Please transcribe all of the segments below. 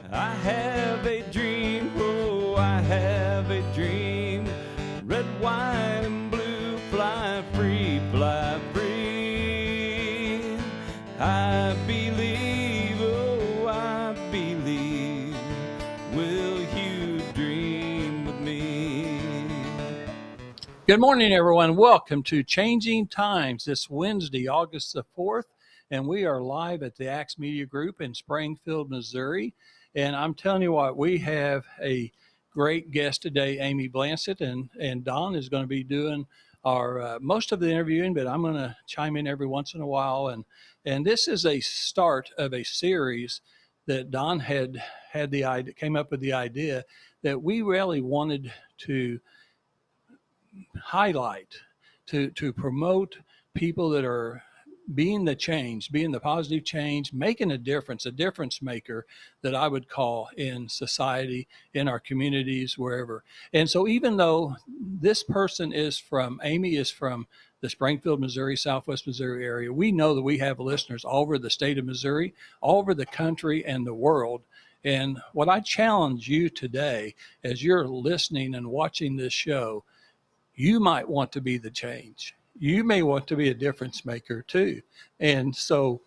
I have a dream, oh, I have a dream. Red, white, and blue, fly free, fly free. I believe, oh, I believe. Will you dream with me? Good morning, everyone. Welcome to Changing Times this Wednesday, August the 4th. And we are live at the Axe Media Group in Springfield, Missouri. And I'm telling you what, we have a great guest today, Amy Blansit, and Don is going to be doing our most of the interviewing, but I'm going to chime in every once in a while. And this is a start of a series that Don had the idea, came up with the idea that we really wanted to highlight, to promote people that are being the change, being the positive change, making a difference maker that I would call in society, in our communities, wherever. And so even though this person Amy is from the Springfield, Missouri, Southwest Missouri area, we know that we have listeners all over the state of Missouri, all over the country and the world. And what I challenge you today, as you're listening and watching this show, you might want to be the change. You may want to be a difference maker too. And so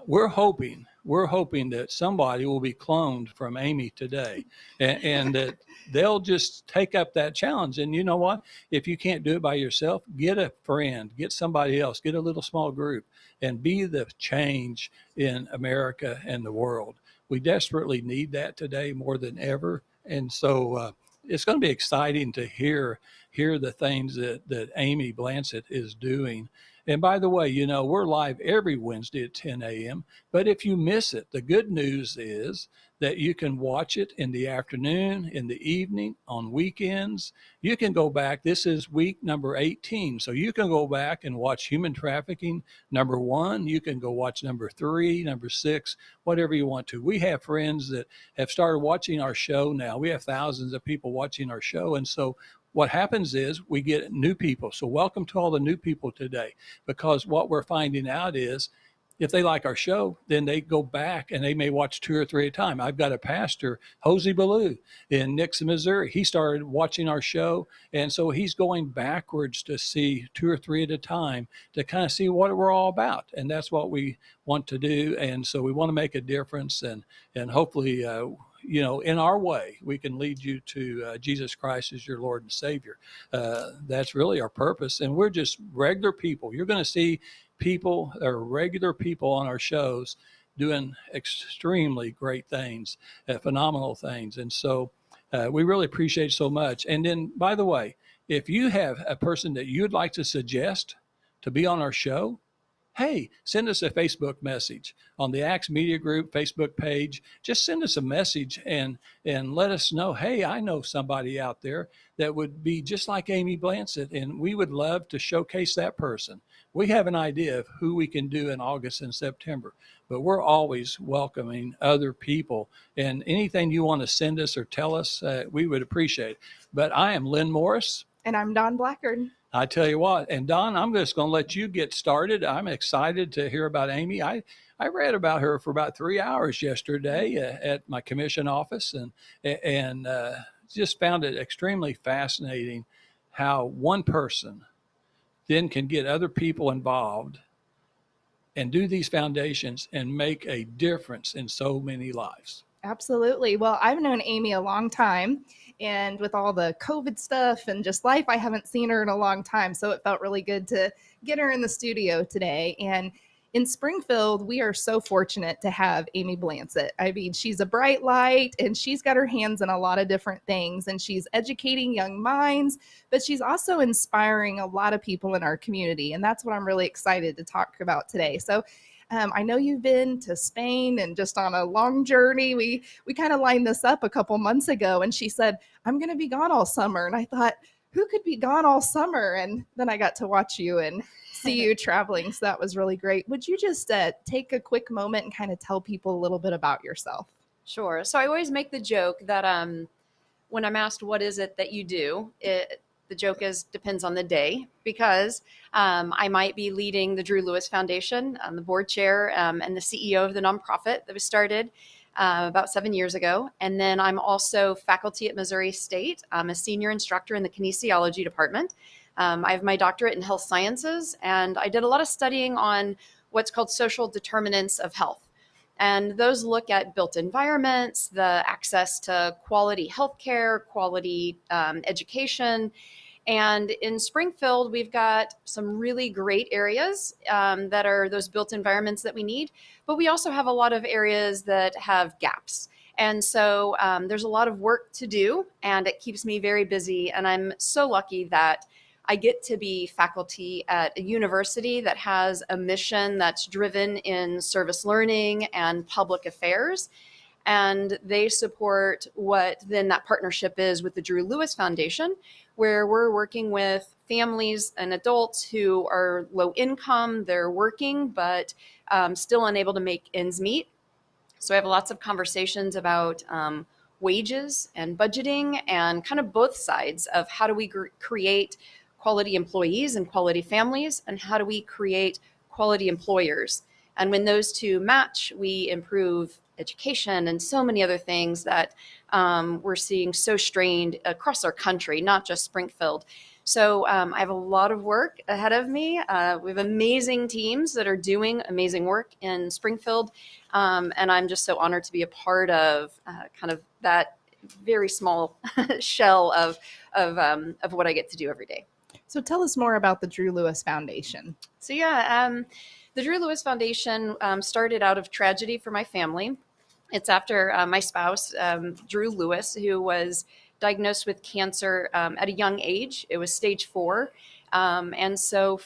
we're hoping that somebody will be cloned from Amy today and that they'll just take up that challenge. And you know what? If you can't do it by yourself, get a friend, get somebody else, get a little small group and be the change in America and the world. We desperately need that today more than ever. And so it's going to be exciting to hear the things that Amy Blansit is doing. And by the way, you know, we're live every Wednesday at 10 a.m. But if you miss it, the good news is that you can watch it in the afternoon, in the evening, on weekends. You can go back. This is week number 18. So you can go back and watch human trafficking number 1. You can go watch number 3, number 6, whatever you want to. We have friends that have started watching our show now. We have thousands of people watching our show. And so what happens is we get new people. So welcome to all the new people today, because what we're finding out is if they like our show, then they go back and they may watch 2 or 3 at a time. I've got a pastor, Hosey Ballou, in Nixon, Missouri. He started watching our show, and so he's going backwards to see 2 or 3 at a time to kind of see what we're all about. And that's what we want to do. And so we want to make a difference, and hopefully, you know, in our way, we can lead you to Jesus Christ as your Lord and Savior. That's really our purpose. And we're just regular people. You're going to see people or regular people on our shows doing extremely great things, phenomenal things. And so we really appreciate it so much. And then, by the way, if you have a person that you'd like to suggest to be on our show, hey, send us a Facebook message on the Axe Media Group Facebook page. Just send us a message and let us know, hey, I know somebody out there that would be just like Amy Blansit, and we would love to showcase that person. We have an idea of who we can do in August and September, but we're always welcoming other people. And anything you want to send us or tell us, we would appreciate it. But I am Lynn Morris. And I'm Don Blackard. I tell you what, and Don, I'm just going to let you get started. I'm excited to hear about Amy. I read about her for about 3 hours yesterday at my commission office, and just found it extremely fascinating how one person then can get other people involved and do these foundations and make a difference in so many lives. Absolutely. Well, I've known Amy a long time, and with all the COVID stuff and just life, I haven't seen her in a long time. So it felt really good to get her in the studio today. And in Springfield, we are so fortunate to have Amy Blansit. I mean, she's a bright light, and she's got her hands in a lot of different things, and she's educating young minds, but she's also inspiring a lot of people in our community. And that's what I'm really excited to talk about today. So I know you've been to Spain and just on a long journey. We kind of lined this up a couple months ago, and she said, I'm going to be gone all summer. And I thought, who could be gone all summer? And then I got to watch you and see you traveling. So that was really great. Would you just take a quick moment and kind of tell people a little bit about yourself? Sure. So I always make the joke that when I'm asked, what is it that you do? The joke is depends on the day, because I might be leading the Drew Lewis Foundation. I'm the board chair and the CEO of the nonprofit that was started about 7 years ago. And then I'm also faculty at Missouri State. I'm a senior instructor in the kinesiology department. I have my doctorate in health sciences, and I did a lot of studying on what's called social determinants of health. And those look at built environments, the access to quality healthcare, quality education. And in Springfield, we've got some really great areas that are those built environments that we need, but we also have a lot of areas that have gaps. And so there's a lot of work to do, and it keeps me very busy. And I'm so lucky that I get to be faculty at a university that has a mission that's driven in service learning and public affairs. And they support what then that partnership is with the Drew Lewis Foundation, where we're working with families and adults who are low income, they're working, but still unable to make ends meet. So I have lots of conversations about wages and budgeting and kind of both sides of how do we create quality employees and quality families, and how do we create quality employers. And when those two match, we improve education and so many other things that we're seeing so strained across our country, not just Springfield. So I have a lot of work ahead of me. We have amazing teams that are doing amazing work in Springfield. And I'm just so honored to be a part of kind of that very small shell of what I get to do every day. So tell us more about the Drew Lewis Foundation. So the Drew Lewis Foundation started out of tragedy for my family. It's after my spouse, Drew Lewis, who was diagnosed with cancer at a young age. It was stage 4. And so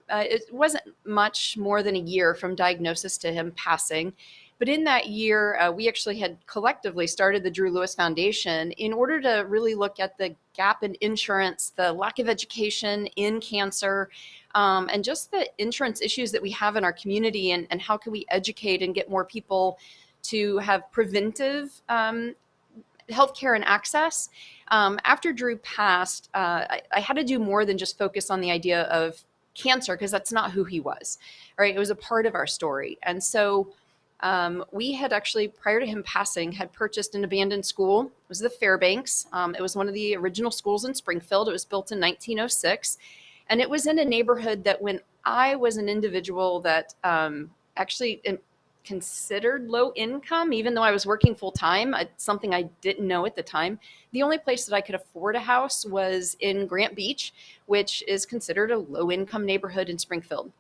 it wasn't much more than a year from diagnosis to him passing. But in that year, we actually had collectively started the Drew Lewis Foundation in order to really look at the gap in insurance, the lack of education in cancer, and just the insurance issues that we have in our community, and how can we educate and get more people to have preventive healthcare and access. After Drew passed, I had to do more than just focus on the idea of cancer, because that's not who he was, right? It was a part of our story. And so we had actually, prior to him passing, had purchased an abandoned school. It was the Fairbanks. It was one of the original schools in Springfield. It was built in 1906. And it was in a neighborhood that, when I was an individual that actually considered low income, even though I was working full time, something I didn't know at the time, the only place that I could afford a house was in Grant Beach, which is considered a low income neighborhood in Springfield.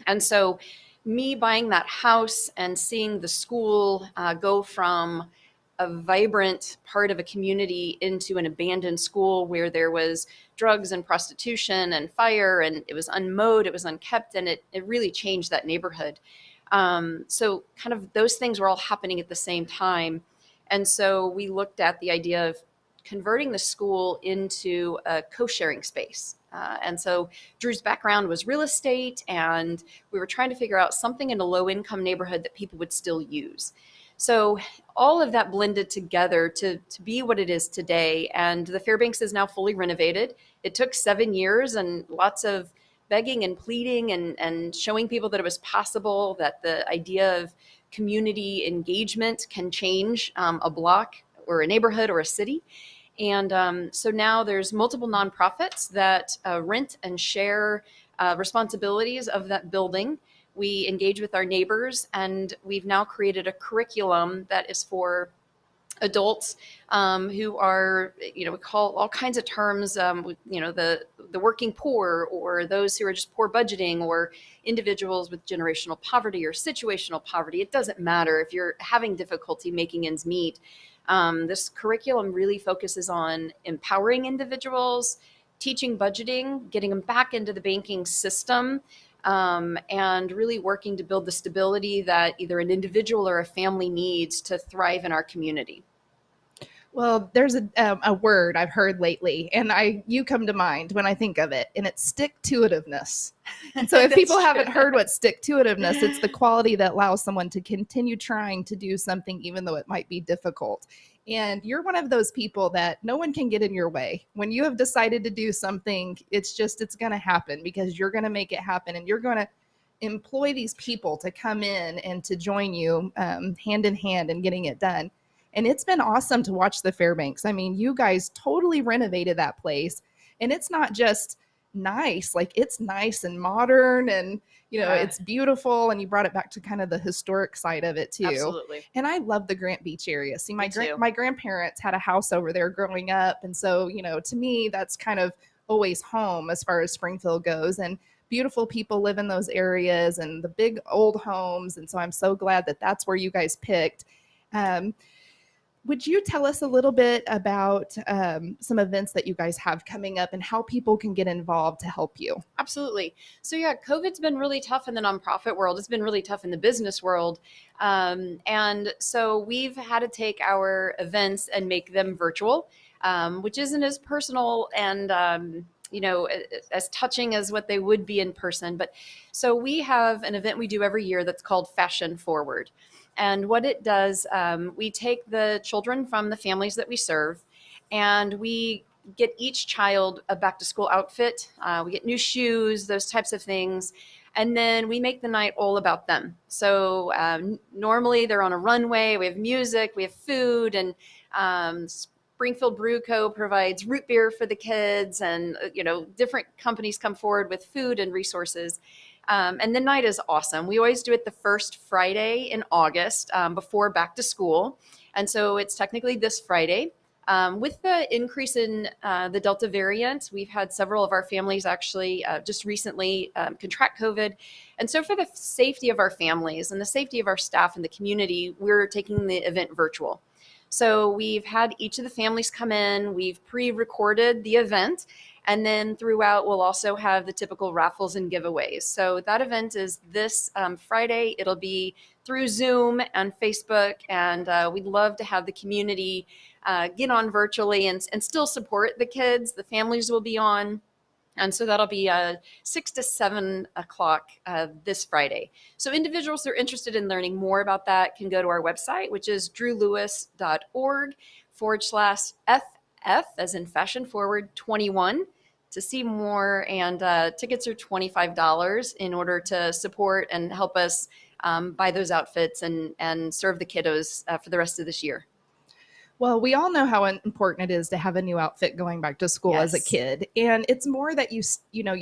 And so me buying that house and seeing the school go from a vibrant part of a community into an abandoned school where there was drugs and prostitution and fire, and it was unmowed, it was unkept, and it really changed that neighborhood. So kind of those things were all happening at the same time. And so we looked at the idea of converting the school into a co-sharing space. And so Drew's background was real estate, and we were trying to figure out something in a low-income neighborhood that people would still use. So all of that blended together to be what it is today. And the Fairbanks is now fully renovated. It took 7 years and lots of begging and pleading and showing people that it was possible, that the idea of community engagement can change a block or a neighborhood or a city. And so now there's multiple nonprofits that rent and share responsibilities of that building. We engage with our neighbors, and we've now created a curriculum that is for adults who are, we call all kinds of terms, the working poor, or those who are just poor budgeting, or individuals with generational poverty or situational poverty. It doesn't matter if you're having difficulty making ends meet. This curriculum really focuses on empowering individuals, teaching budgeting, getting them back into the banking system, and really working to build the stability that either an individual or a family needs to thrive in our community. Well, there's a word I've heard lately, and you come to mind when I think of it, and it's stick-to-itiveness. And so if people haven't heard what stick-to-itiveness, it's the quality that allows someone to continue trying to do something even though it might be difficult. And you're one of those people that no one can get in your way. When you have decided to do something, it's going to happen, because you're going to make it happen, and you're going to employ these people to come in and to join you hand in hand and getting it done. And it's been awesome to watch the Fairbanks. I mean, you guys totally renovated that place. And it's not just nice, like it's nice and modern and, you know, it's beautiful. And you brought it back to kind of the historic side of it too. Absolutely. And I love the Grant Beach area. See, Me too. my grandparents had a house over there growing up. And so, you know, to me, that's kind of always home as far as Springfield goes. And beautiful people live in those areas and the big old homes. And so I'm so glad that that's where you guys picked. Would you tell us a little bit about some events that you guys have coming up and how people can get involved to help you? Absolutely. So yeah, COVID's been really tough in the nonprofit world. It's been really tough in the business world. And so we've had to take our events and make them virtual, which isn't as personal and you know, as touching as what they would be in person. But so we have an event we do every year that's called Fashion Forward. And what it does, we take the children from the families that we serve and we get each child a back to school outfit. We get new shoes, those types of things. And then we make the night all about them. So normally they're on a runway, we have music, we have food, and Springfield Brew Co. provides root beer for the kids, and you know, different companies come forward with food and resources. And the night is awesome. We always do it the first Friday in August before back to school. And so it's technically this Friday. With the increase in the Delta variant, we've had several of our families actually just recently contract COVID. And so for the safety of our families and the safety of our staff and the community, we're taking the event virtual. So we've had each of the families come in, we've pre-recorded the event, and then throughout we'll also have the typical raffles and giveaways. So that event is this Friday. It'll be through Zoom and Facebook, and we'd love to have the community get on virtually and still support the kids. The families will be on. And so that'll be 6 to 7 o'clock this Friday. So individuals that are interested in learning more about that can go to our website, which is drewlewis.org/FF as in Fashion Forward 21 to see more. And tickets are $25 in order to support and help us buy those outfits and serve the kiddos for the rest of this year. Well, we all know how important it is to have a new outfit going back to school as a kid. And it's more that you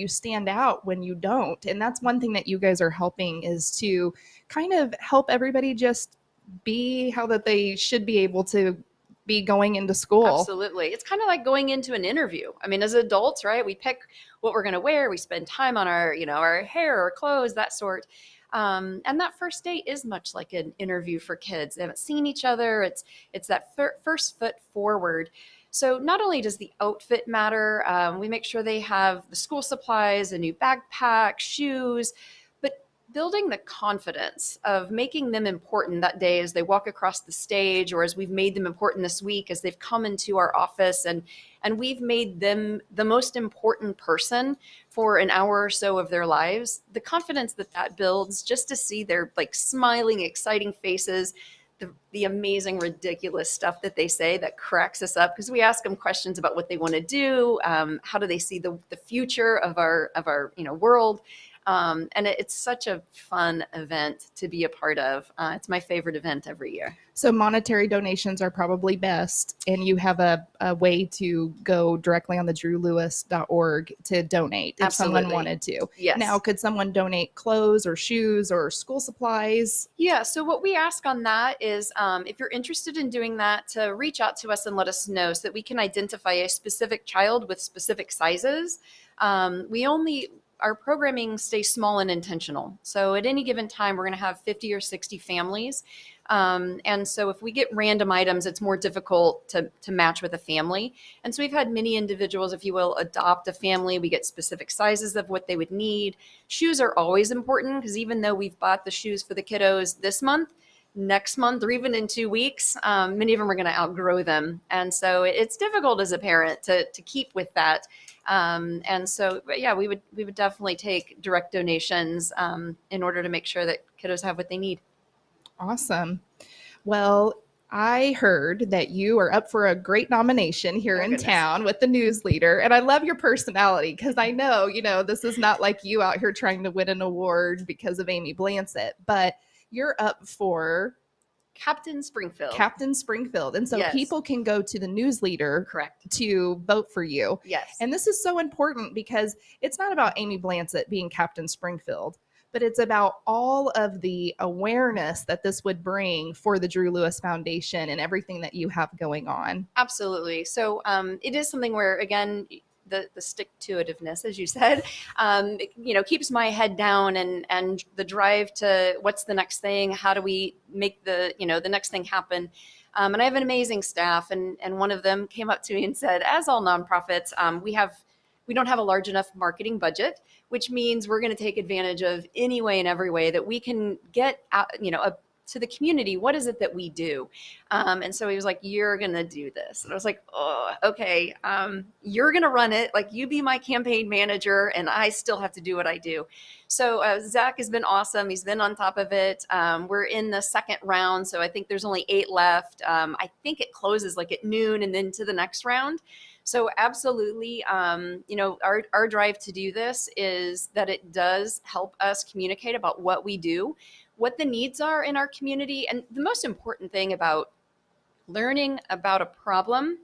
stand out when you don't. And that's one thing that you guys are helping, is to kind of help everybody just be how that they should be able to be going into school. Absolutely. It's kind of like going into an interview. I mean, as adults, right, we pick what we're going to wear. We spend time on our, you know, our hair or clothes, that sort. And that first date is much like an interview for kids. They haven't seen each other. It's that first foot forward. So not only does the outfit matter, we make sure they have the school supplies, a new backpack, shoes, but building the confidence of making them important that day as they walk across the stage, or as we've made them important this week as they've come into our office and we've made them the most important person for an hour or so of their lives. The confidence that builds, just to see their like smiling, exciting faces, the amazing, ridiculous stuff that they say that cracks us up, because we ask them questions about what they want to do, how do they see the future of our world. And it's such a fun event to be a part of. It's my favorite event every year. So monetary donations are probably best. And you have a way to go directly on the drewlewis.org to donate if Absolutely. someone wanted to. Yes. Now, could someone donate clothes or shoes or school supplies? Yeah. So what we ask on that is if you're interested in doing that, to reach out to us and let us know so that we can identify a specific child with specific sizes. Our programming stays small and intentional. So at any given time, we're going to have 50 or 60 families. And so if we get random items, it's more difficult to match with a family. And so we've had many individuals, if you will, adopt a family. We get specific sizes of what they would need. Shoes are always important, because even though we've bought the shoes for the kiddos this month, next month or even in 2 weeks, many of them are going to outgrow them. And so it's difficult as a parent to keep with that. And so, yeah, we would definitely take direct donations in order to make sure that kiddos have what they need. Awesome. Well, I heard that you are up for a great nomination here Oh, in goodness. town with the news leader. And I love your personality because I know, this is not like you out here trying to win an award because of Amy Blansit, but you're up for Captain Springfield. Captain Springfield. And so Yes. people can go to the news leader Correct. to vote for you. Yes. And this is so important because it's not about Amy Blansit being Captain Springfield, but it's about all of the awareness that this would bring for the Drew Lewis Foundation and everything that you have going on. Absolutely. So it is something where, again, the stick-to-itiveness, as you said, keeps my head down and the drive to what's the next thing, how do we make the next thing happen. And I have an amazing staff, and one of them came up to me and said, as all nonprofits, we don't have a large enough marketing budget, which means we're going to take advantage of any way and every way that we can get out, to the community. What is it that we do? And so he was like, you're going to do this. And I was like, oh, okay. You're going to run it. Like, you be my campaign manager and I still have to do what I do. So Zach has been awesome. He's been on top of it. We're in the second round. So I think there's only 8 left. I think it closes like at noon and then to the next round. So absolutely, our drive to do this is that it does help us communicate about what we do, what the needs are in our community. And the most important thing about learning about a problem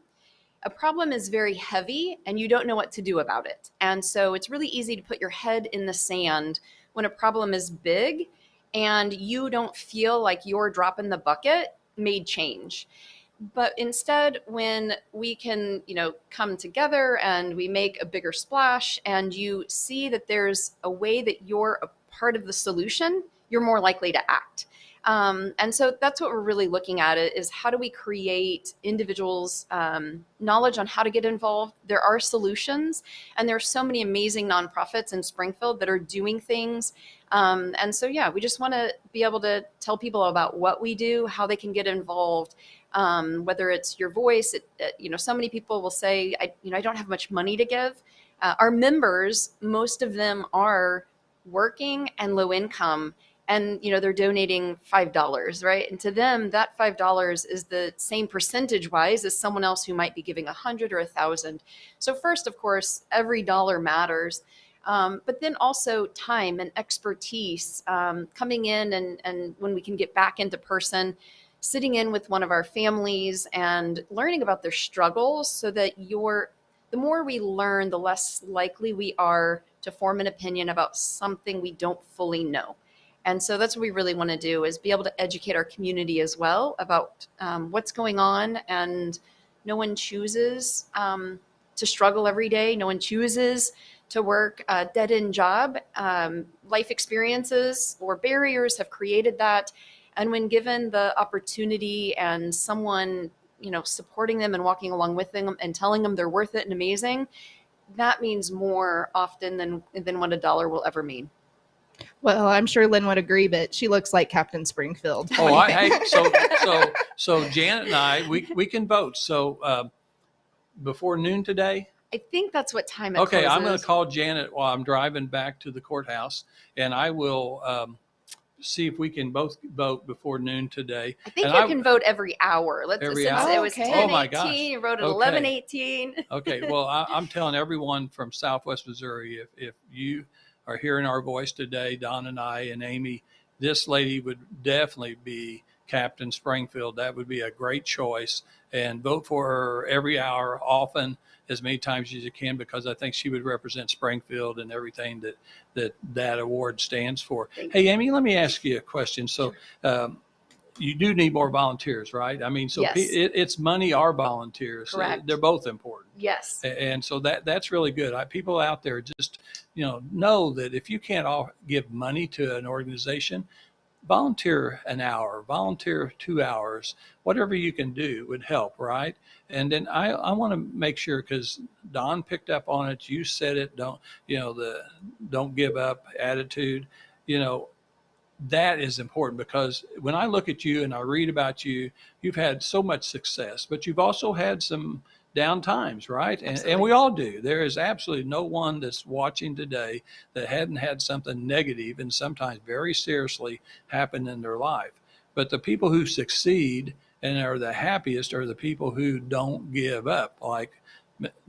is very heavy and you don't know what to do about it. And so it's really easy to put your head in the sand when a problem is big and you don't feel like your drop in the bucket made change. But instead, when we can, come together and we make a bigger splash and you see that there's a way that you're a part of the solution, you're more likely to act. And so that's what we're really looking at, is how do we create individuals' knowledge on how to get involved. There are solutions, and there are so many amazing nonprofits in Springfield that are doing things. And so, we just want to be able to tell people about what we do, how they can get involved. Whether it's your voice, so many people will say, I don't have much money to give. Our members, most of them are working and low income, and they're donating $5, right? And to them, that $5 is the same percentage wise as someone else who might be giving 100 or 1,000. So first, of course, every dollar matters. But then also time and expertise, coming in and when we can get back into person, sitting in with one of our families and learning about their struggles, so that the more we learn, the less likely we are to form an opinion about something we don't fully know. And so that's what we really want to do, is be able to educate our community as well about what's going on. And no one chooses to struggle every day. No one chooses to work a dead-end job. Life experiences or barriers have created that. And when given the opportunity and someone, supporting them and walking along with them and telling them they're worth it and amazing, that means more often than what a dollar will ever mean. Well, I'm sure Lynn would agree, but she looks like Captain Springfield. So Janet and I, we can vote. So before noon today. I think that's what time it closes. Okay, I'm going to call Janet while I'm driving back to the courthouse, and I will see if we can both vote before noon today. I think you can vote every hour. Every hour? It was Okay. 10:18. Oh my gosh. You wrote at Okay. 11:18. Okay, well, I'm telling everyone from Southwest Missouri, if you are hearing our voice today, Don and I and Amy, this lady would definitely be Captain Springfield. That would be a great choice. And vote for her every hour, often, as many times as you can, because I think she would represent Springfield and everything that award stands for. Hey, Amy, let me ask you a question. So you do need more volunteers, right? I mean, so Yes. it's money or volunteers. Correct. They're both important. Yes. And so that's really good. People out there just, know that if you can't give money to an organization, volunteer an hour, volunteer 2 hours, whatever you can do would help, right? And then I want to make sure, because Don picked up on it, you said it, don't give up attitude, that is important, because when I look at you and I read about you, you've had so much success, but you've also had some down times, right? And we all do. There is absolutely no one that's watching today that hadn't had something negative and sometimes very seriously happen in their life. But the people who succeed and are the happiest are the people who don't give up, like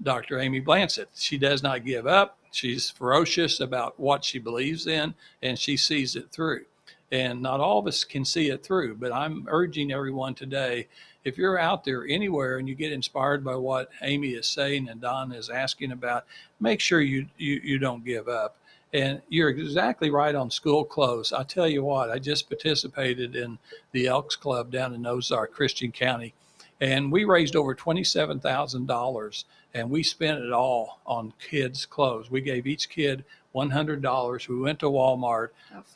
Dr. Amy Blansit. She does not give up. She's ferocious about what she believes in, and she sees it through. And not all of us can see it through, but I'm urging everyone today, if you're out there anywhere and you get inspired by what Amy is saying and Don is asking about, make sure you don't give up. And you're exactly right on school clothes. I tell you what, I just participated in the Elks Club down in Ozark, Christian County, and we raised over $27,000, and we spent it all on kids' clothes. We gave each kid $100. We went to Walmart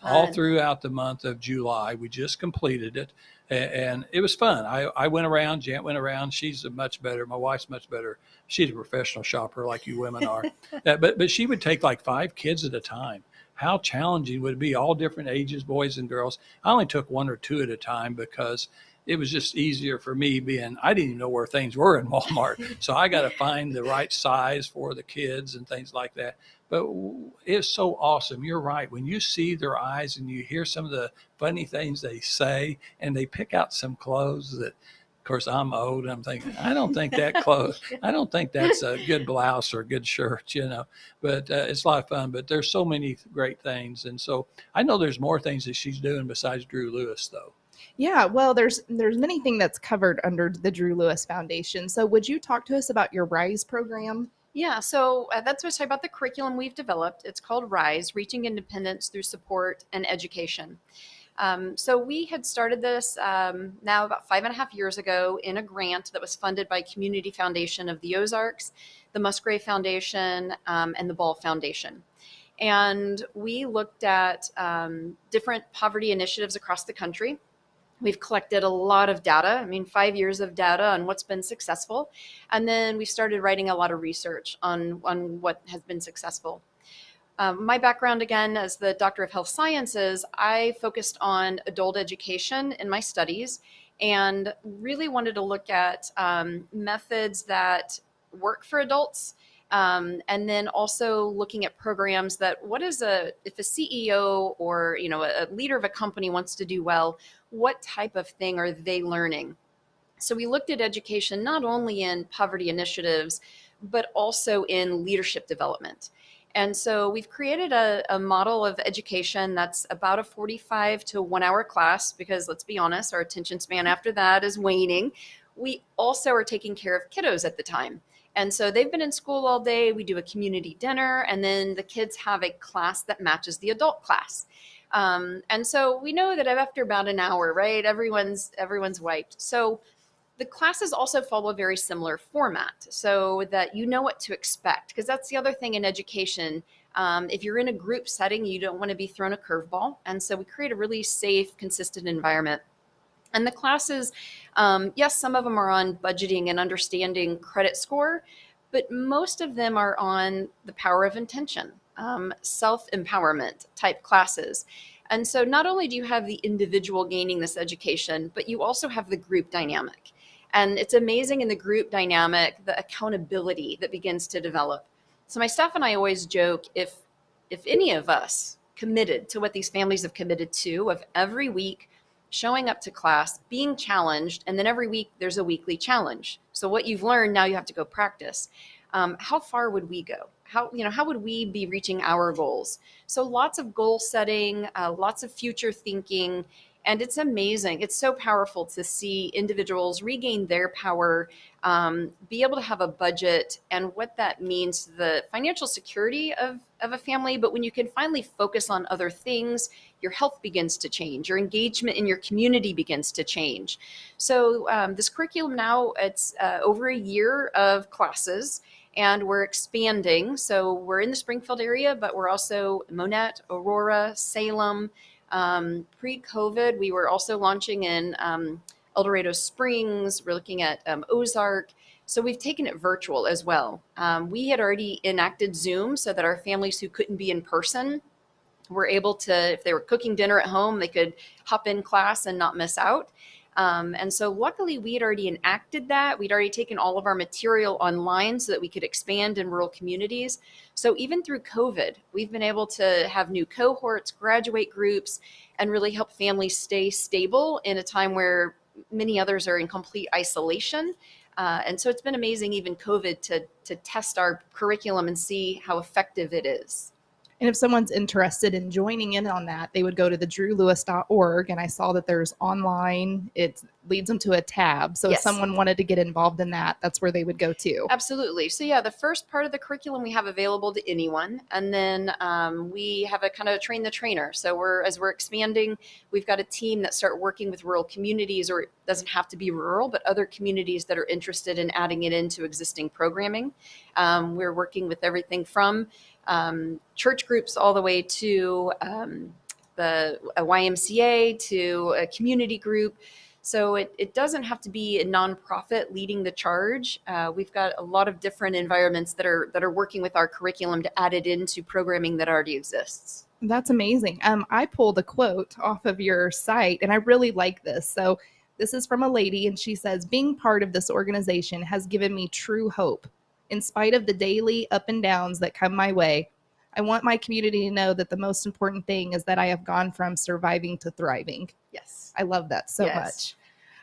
all throughout the month of July. We just completed it, and it was fun. I went around, Jan went around. She's my wife's much better. She's a professional shopper like you women are. But she would take like 5 kids at a time. How challenging would it be? All different ages, boys and girls. I only took 1 or 2 at a time because it was just easier for me I didn't even know where things were in Walmart. So I got to find the right size for the kids and things like that. But it's so awesome. You're right. When you see their eyes and you hear some of the funny things they say, and they pick out some clothes that, of course, I'm old and I'm thinking, I don't think that's a good blouse or a good shirt, but it's a lot of fun. But there's so many great things. And so I know there's more things that she's doing besides Drew Lewis, though. Yeah, well, there's many things that's covered under the Drew Lewis Foundation. So would you talk to us about your RISE program? Yeah, so that's what's about the curriculum we've developed. It's called RISE, Reaching Independence Through Support and Education. So we had started this now about 5.5 years ago in a grant that was funded by Community Foundation of the Ozarks, the Musgrave Foundation, and the Ball Foundation. And we looked at different poverty initiatives across the country. We've collected a lot of data, 5 years of data on what's been successful. And then we started writing a lot of research on what has been successful. My background, again, as the Doctor of Health Sciences, I focused on adult education in my studies and really wanted to look at methods that work for adults. And then also looking at programs that if a CEO or a leader of a company wants to do well, what type of thing are they learning? So we looked at education not only in poverty initiatives, but also in leadership development. And so we've created a model of education that's about a 45 to 1 hour class, because let's be honest, our attention span after that is waning. We also are taking care of kiddos at the time. And so they've been in school all day. We do a community dinner, and then the kids have a class that matches the adult class. And so we know that after about an hour, right, everyone's wiped. So the classes also follow a very similar format so that you know what to expect, because that's the other thing in education. If you're in a group setting, you don't want to be thrown a curveball. And so we create a really safe, consistent environment. And the classes, yes, some of them are on budgeting and understanding credit score, but most of them are on the power of intention, self-empowerment type classes. And so not only do you have the individual gaining this education, but you also have the group dynamic. And it's amazing in the group dynamic, the accountability that begins to develop. So my staff and I always joke, if any of us committed to what these families have committed to, of every week showing up to class, being challenged, and then every week there's a weekly challenge. So what you've learned, now you have to go practice. How far would we go? How would we be reaching our goals? So lots of goal setting, lots of future thinking, and it's amazing. It's so powerful to see individuals regain their power, be able to have a budget, and what that means to the financial security of a family. But when you can finally focus on other things, your health begins to change, your engagement in your community begins to change. So this curriculum now, it's over a year of classes, and we're expanding. So we're in the Springfield area, but we're also Monette, Aurora, Salem. Pre-COVID, we were also launching in El Dorado Springs. We're looking at Ozark. So we've taken it virtual as well. We had already enacted Zoom so that our families who couldn't be in person were able to, if they were cooking dinner at home, they could hop in class and not miss out. And so luckily we had already enacted that. We'd already taken all of our material online so that we could expand in rural communities. So even through COVID, we've been able to have new cohorts, graduate groups, and really help families stay stable in a time where many others are in complete isolation. And so it's been amazing, even COVID, to test our curriculum and see how effective it is. And if someone's interested in joining in on that, they would go to the drewlewis.org. And I saw that there's online, it leads them to a tab. So Yes. if someone wanted to get involved in that, that's where they would go to. Absolutely. So yeah, the first part of the curriculum we have available to anyone. And then we have a kind of train the trainer. So as we're expanding, we've got a team that start working with rural communities, or it doesn't have to be rural, but other communities that are interested in adding it into existing programming. We're working with everything from church groups all the way to a YMCA to a community group. So it doesn't have to be a nonprofit leading the charge. We've got a lot of different environments that are working with our curriculum to add it into programming that already exists. That's amazing. I pulled a quote off of your site, and I really like this. So this is from a lady, and she says, "Being part of this organization has given me true hope. In spite of the daily up and downs that come my way, I want my community to know that the most important thing is that I have gone from surviving to thriving." Yes. I love that so Yes. much.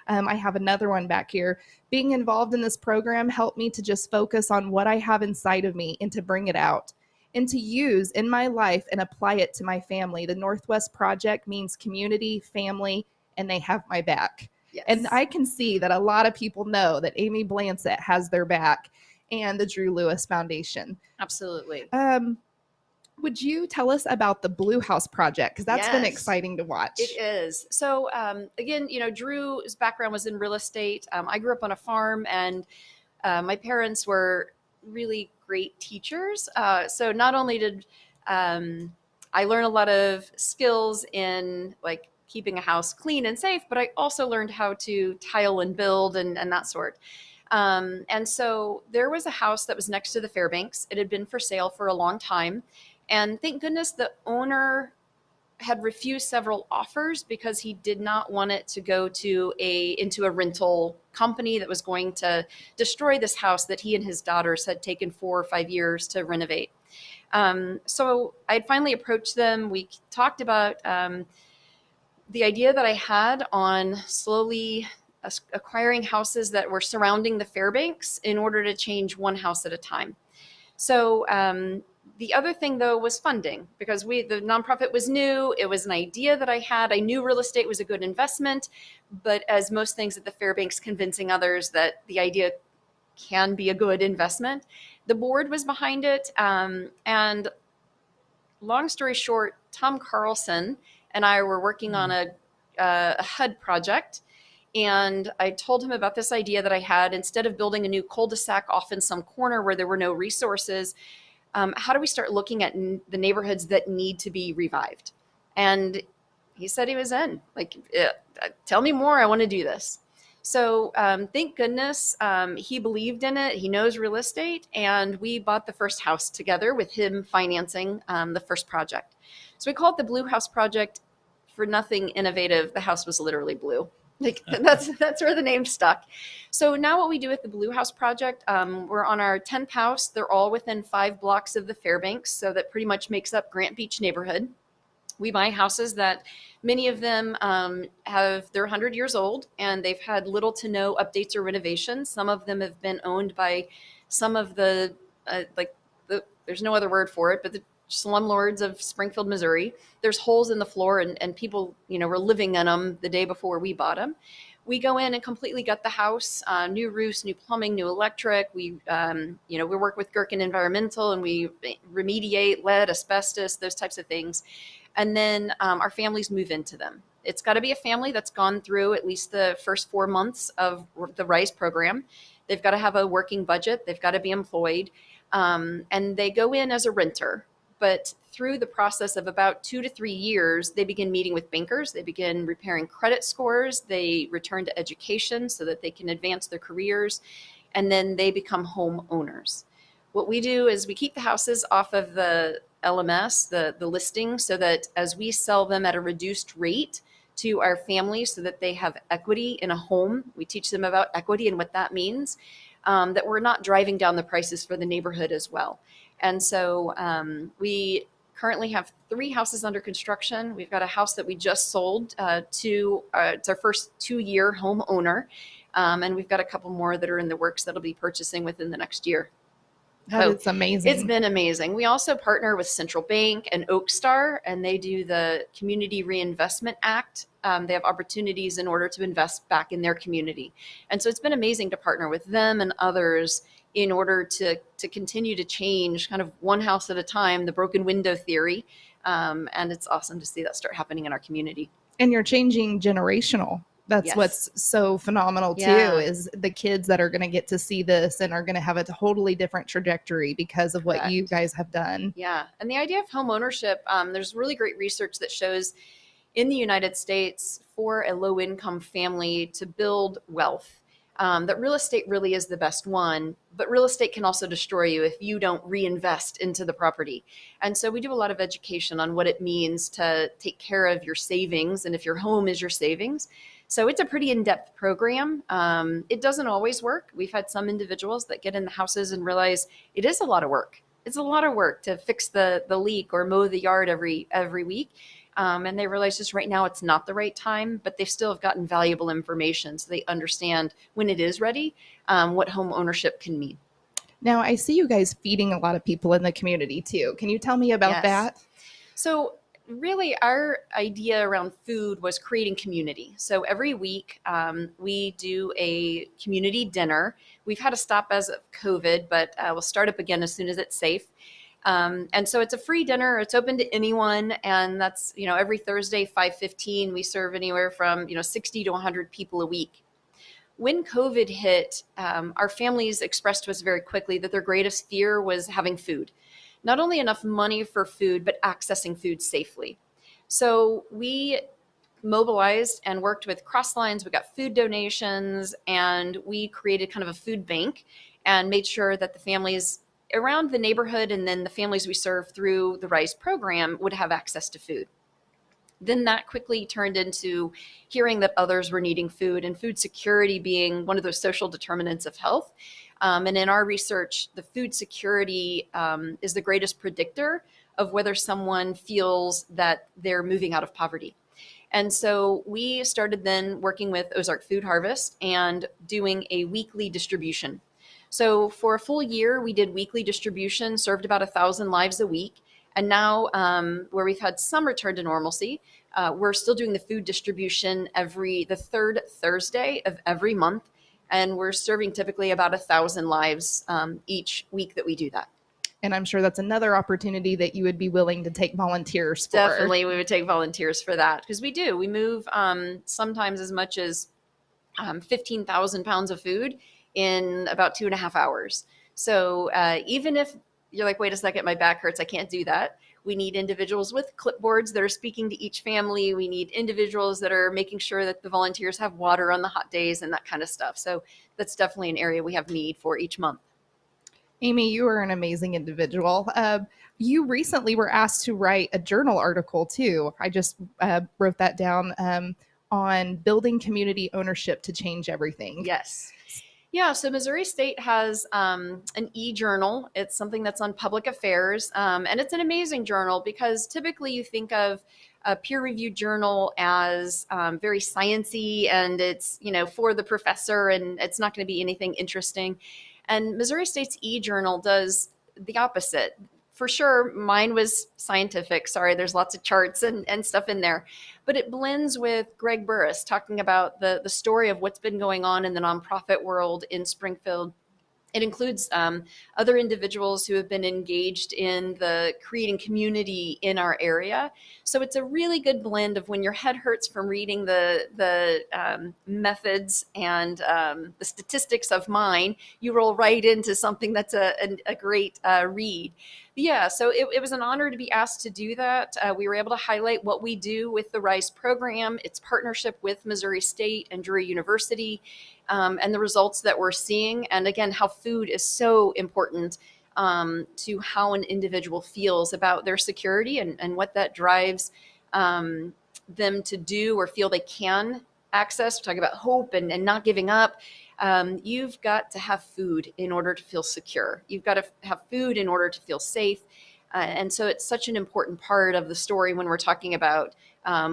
I have another one back here. "Being involved in this program helped me to just focus on what I have inside of me and to bring it out and to use in my life and apply it to my family. The Northwest Project means community, family, and they have my back." Yes. And I can see that a lot of people know that Amy Blansit has their back and the Drew Lewis Foundation. Absolutely. Would you tell us about the Blue House Project? Because that's been Yes. exciting to watch. It is. So again, Drew's background was in real estate. I grew up on a farm, and my parents were really great teachers. So not only did I learn a lot of skills in like keeping a house clean and safe, but I also learned how to tile and build and that sort. And so there was a house that was next to the Fairbanks. It had been for sale for a long time. And thank goodness the owner had refused several offers because he did not want it to go into a rental company that was going to destroy this house that he and his daughters had taken 4 or 5 years to renovate. So I'd finally approached them. We talked about the idea that I had on slowly acquiring houses that were surrounding the Fairbanks in order to change one house at a time. So the other thing, though, was funding, because the nonprofit was new. It was an idea that I had. I knew real estate was a good investment, but as most things at the Fairbanks, convincing others that the idea can be a good investment. The board was behind it. And long story short, Tom Carlson and I were working on a HUD project. And I told him about this idea that I had. Instead of building a new cul-de-sac off in some corner where there were no resources, how do we start looking at the neighborhoods that need to be revived? And he said he was in. Like, tell me more. I want to do this. So thank goodness he believed in it. He knows real estate. And we bought the first house together with him financing the first project. So we call it the Blue House Project. For nothing innovative, the house was literally blue. Like that's where the name stuck. So now what we do with the Blue House Project, we're on our 10th house. They're all within 5 blocks of the Fairbanks. So that pretty much makes up Grant Beach neighborhood. We buy houses that many of them they're 100 years old and they've had little to no updates or renovations. Some of them have been owned by some of the there's no other word for it, but the slumlords of Springfield, Missouri. There's holes in the floor and people, were living in them the day before we bought them. We go in and completely gut the house, new roofs, new plumbing, new electric. We work with Gherkin Environmental and we remediate lead, asbestos, those types of things. And then our families move into them. It's got to be a family that's gone through at least the first 4 months of the RISE program. They've got to have a working budget. They've got to be employed. And they go in as a renter. But through the process of about 2 to 3 years, they begin meeting with bankers. They begin repairing credit scores. They return to education so that they can advance their careers. And then they become homeowners. What we do is we keep the houses off of the LMS, the listing, so that as we sell them at a reduced rate to our families so that they have equity in a home, we teach them about equity and what that means, that we're not driving down the prices for the neighborhood as well. And so we currently have 3 houses under construction. We've got a house that we just sold it's our first 2-year home owner. And we've got a couple more that are in the works that'll be purchasing within the next year. That is amazing. It's been amazing. We also partner with Central Bank and Oak Star, and they do the Community Reinvestment Act. They have opportunities in order to invest back in their community. And so it's been amazing to partner with them and others in order to continue to change kind of one house at a time, the broken window theory. And it's awesome to see that start happening in our community. And you're changing generational. That's Yes. what's so phenomenal too, Yeah. is the kids that are going to get to see this and are going to have a totally different trajectory because of what you Correct. guys have done. Yeah. And the idea of home ownership, there's really great research that shows in the United States for a low income family to build wealth, that real estate really is the best one, but real estate can also destroy you if you don't reinvest into the property. And so we do a lot of education on what it means to take care of your savings, and if your home is your savings. So it's a pretty in-depth program. It doesn't always work. We've had some individuals that get in the houses and realize it is a lot of work. It's a lot of work to fix the leak or mow the yard every week. And they realize just right now it's not the right time, but they still have gotten valuable information. So they understand when it is ready, what home ownership can mean. Now, I see you guys feeding a lot of people in the community too. Can you tell me about Yes. that? So really our idea around food was creating community. So every week we do a community dinner. We've had to stop as of COVID, but we'll start up again as soon as it's safe. And so it's a free dinner. It's open to anyone. And that's, every Thursday, 5:15, we serve anywhere from, 60 to 100 people a week. When COVID hit, our families expressed to us very quickly that their greatest fear was having food. Not only enough money for food, but accessing food safely. So we mobilized and worked with Crosslines. We got food donations, and we created kind of a food bank and made sure that the families around the neighborhood and then the families we serve through the RISE program would have access to food. Then that quickly turned into hearing that others were needing food, and food security being one of those social determinants of health. And in our research, the food security is the greatest predictor of whether someone feels that they're moving out of poverty. And so we started then working with Ozark Food Harvest and doing a weekly distribution. So for a full year, we did weekly distribution, served about 1,000 lives a week. And now where we've had some return to normalcy, we're still doing the food distribution the third Thursday of every month. And we're serving typically about 1,000 lives each week that we do that. And I'm sure that's another opportunity that you would be willing to take volunteers for. Definitely, we would take volunteers for that, because we do. We move sometimes as much as 15,000 pounds of food in about 2.5 hours. So even if you're like, wait a second, my back hurts, I can't do that. We need individuals with clipboards that are speaking to each family. We need individuals that are making sure that the volunteers have water on the hot days and that kind of stuff. So that's definitely an area we have need for each month. Amy, you are an amazing individual. You recently were asked to write a journal article too. I just wrote that down on building community ownership to change everything. Yes. Yeah, so Missouri State has an e-journal. It's something that's on public affairs, and it's an amazing journal because typically you think of a peer-reviewed journal as very sciencey, and it's for the professor, and it's not going to be anything interesting. And Missouri State's e-journal does the opposite. For sure, mine was scientific. Sorry, there's lots of charts and stuff in there. But it blends with Greg Burris talking about the story of what's been going on in the nonprofit world in Springfield. It includes other individuals who have been engaged in the creating community in our area. So it's a really good blend of when your head hurts from reading the methods and the statistics of mine, you roll right into something that's a great read. Yeah, so it was an honor to be asked to do that. We were able to highlight what we do with the RISE program, its partnership with Missouri State and Drury University, and the results that we're seeing. And again, how food is so important to how an individual feels about their security and what that drives them to do or feel they can access. We're talking about hope and not giving up. You've got to have food in order to feel secure. You've got to have food in order to feel safe. And so it's such an important part of the story when we're talking about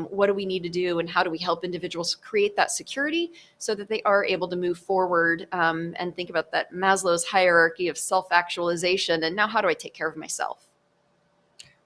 what do we need to do and how do we help individuals create that security so that they are able to move forward and think about that Maslow's hierarchy of self-actualization. And now how do I take care of myself?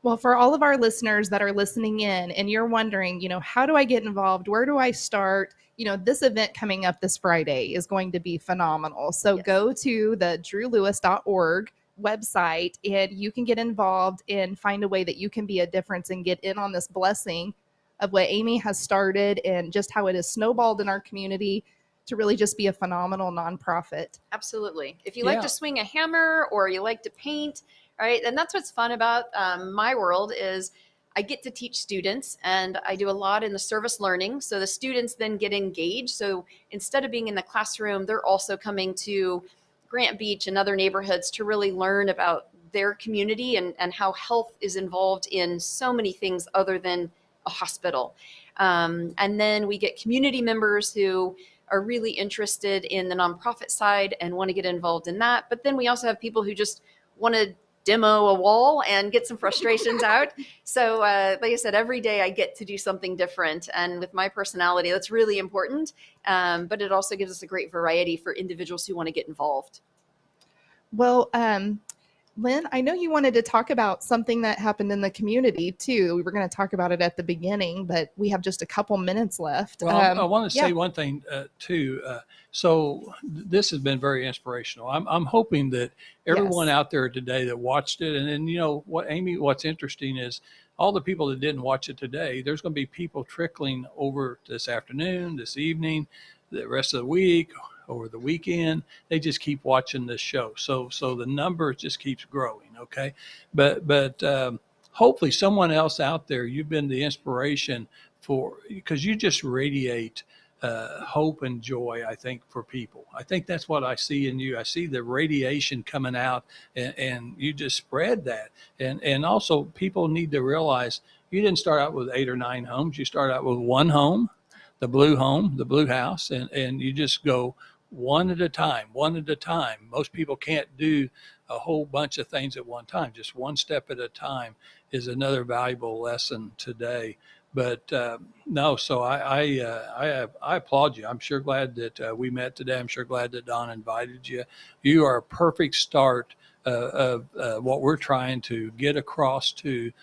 Well, for all of our listeners that are listening in and you're wondering, how do I get involved? Where do I start? This event coming up this Friday is going to be phenomenal. So Yes. go to the drewlewis.org website and you can get involved and find a way that you can be a difference and get in on this blessing of what Amy has started and just how it has snowballed in our community to really just be a phenomenal nonprofit. Absolutely. If you like to swing a hammer or you like to paint, right? And that's what's fun about my world is I get to teach students and I do a lot in the service learning. So the students then get engaged. So instead of being in the classroom, they're also coming to Grant Beach and other neighborhoods to really learn about their community and how health is involved in so many things other than a hospital. And then we get community members who are really interested in the nonprofit side and want to get involved in that. But then we also have people who just want to demo a wall and get some frustrations out. So like I said, every day I get to do something different. And with my personality, that's really important. But it also gives us a great variety for individuals who want to get involved. Well, Lynn, I know you wanted to talk about something that happened in the community too. We were going to talk about it at the beginning, but we have just a couple minutes left. Well, I want to say one thing too. So this has been very inspirational. I'm hoping that everyone out there today that watched it, and then what, Amy, what's interesting is all the people that didn't watch it today. There's going to be people trickling over this afternoon, this evening, the rest of the week, over the weekend. They just keep watching this show. So the number just keeps growing. Okay. But hopefully someone else out there, you've been the inspiration because you just radiate hope and joy, I think, for people. I think that's what I see in you. I see the radiation coming out and you just spread that. And also people need to realize you didn't start out with 8 or 9 homes. You start out with one home, the blue house, and you just go one at a time. Most people can't do a whole bunch of things at one time. Just one step at a time is another valuable lesson today. But no, so I applaud you. I'm sure glad that we met today. I'm sure glad that Don invited you. You are a perfect start of what we're trying to get across to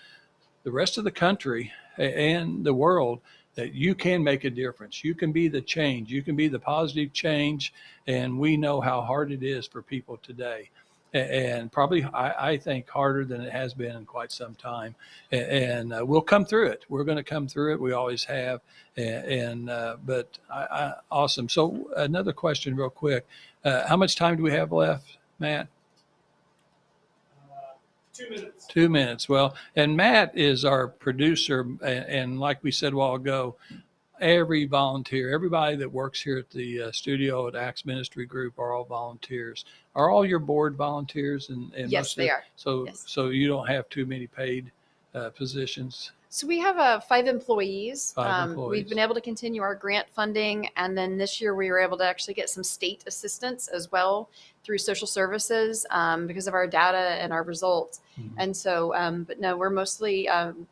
the rest of the country and the world, that you can make a difference. You can be the change. You can be the positive change. And we know how hard it is for people today. And probably, I think, harder than it has been in quite some time. And we'll come through it. We're going to come through it. We always have. But awesome. So another question real quick. How much time do we have left, Matt? 2 minutes. 2 minutes. Well, and Matt is our producer. And like we said a while ago, every volunteer, everybody that works here at the studio at Acts Ministry Group are all volunteers. Are all your board volunteers? And Yes, they are. So, Yes. So you don't have too many paid positions? So we have 5 employees. 5 employees. We've been able to continue our grant funding. And then this year we were able to actually get some state assistance as well through social services because of our data and our results. Mm-hmm. And so, but no, we're mostly,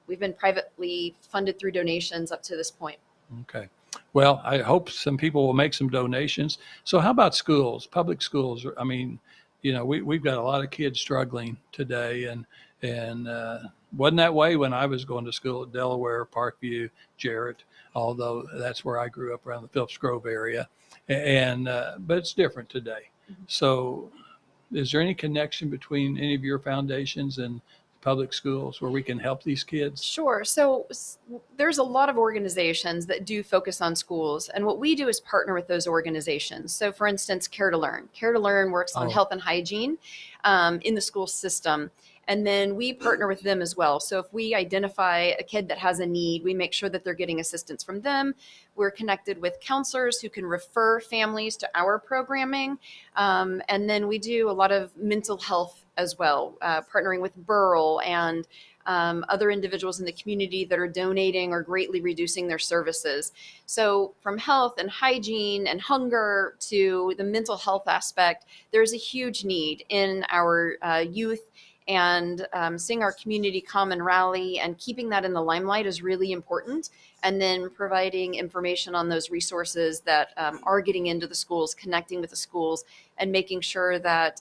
we've been privately funded through donations up to this point. Okay. Well, I hope some people will make some donations. So how about schools, public schools? I mean, we've got a lot of kids struggling today, and wasn't that way when I was going to school at Delaware, Parkview, Jarrett, although that's where I grew up, around the Phillips Grove area. But it's different today. Mm-hmm. So is there any connection between any of your foundations and public schools where we can help these kids? Sure. So there's a lot of organizations that do focus on schools. And what we do is partner with those organizations. So for instance, Care to Learn. Care to Learn works on health and hygiene in the school system. And then we partner with them as well. So if we identify a kid that has a need, we make sure that they're getting assistance from them. We're connected with counselors who can refer families to our programming. And then we do a lot of mental health as well, partnering with Burl and other individuals in the community that are donating or greatly reducing their services. So from health and hygiene and hunger to the mental health aspect, there's a huge need in our youth and seeing our community come and rally and keeping that in the limelight is really important. And then providing information on those resources that are getting into the schools, connecting with the schools, and making sure that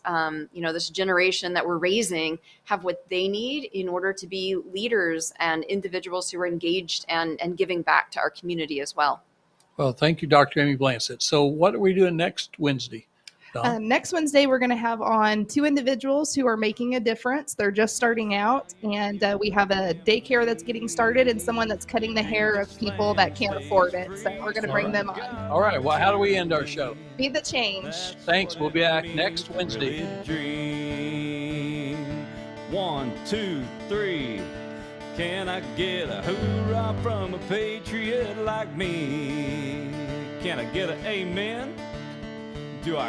this generation that we're raising have what they need in order to be leaders and individuals who are engaged and giving back to our community as well. Well, thank you, Dr. Amy Blansit. So what are we doing next Wednesday? Next Wednesday, we're going to have on 2 individuals who are making a difference. They're just starting out, and we have a daycare that's getting started and someone that's cutting the hair of people that can't afford it. So we're going to bring them on. All right. Well, how do we end our show? Be the change. Thanks. We'll be back next Wednesday. Dream. 1, 2, 3. Can I get a hoorah from a patriot like me? Can I get an amen? Do I